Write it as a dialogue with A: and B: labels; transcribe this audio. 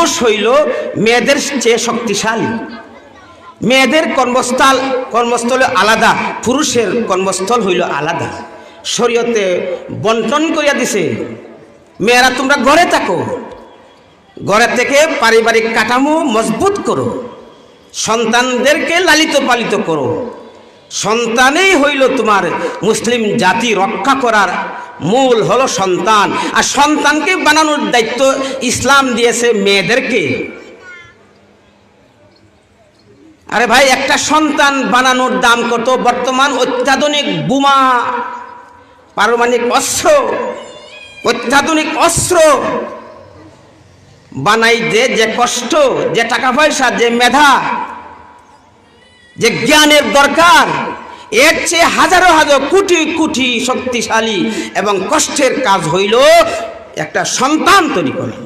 A: পুরুষ হইল মেয়েদের চেয়ে শক্তিশালী। মেয়েদের কর্মস্থল আলাদা, পুরুষের কর্মস্থল হইল আলাদা। শরীয়তে বন্টন করিয়া দিছে, মেয়েরা তোমরা ঘরে থাকো, ঘরে থেকে পারিবারিক কাঠামো মজবুত করো, সন্তানদেরকে লালিত পালিত করো। সন্তানেই হইল তোমার মুসলিম জাতি রক্ষা করার মূল হলো সন্তান। আর সন্তানকে বানানোর দায়িত্ব ইসলাম দিয়েছে মেয়েদেরকে। আরে ভাই, একটা সন্তান বানানোর দাম কত? বর্তমান অত্যাধুনিক বোমা, পারমাণবিক অস্ত্র, অত্যাধুনিক অস্ত্র বানাইতে যে কষ্ট, যে টাকা পয়সা, যে মেধা, যে জ্ঞানের দরকার, এর চেয়ে হাজারো হাজার কোটি কোটি শক্তিশালী এবং কষ্টের কাজ হইল একটা সন্তান তৈরি করা।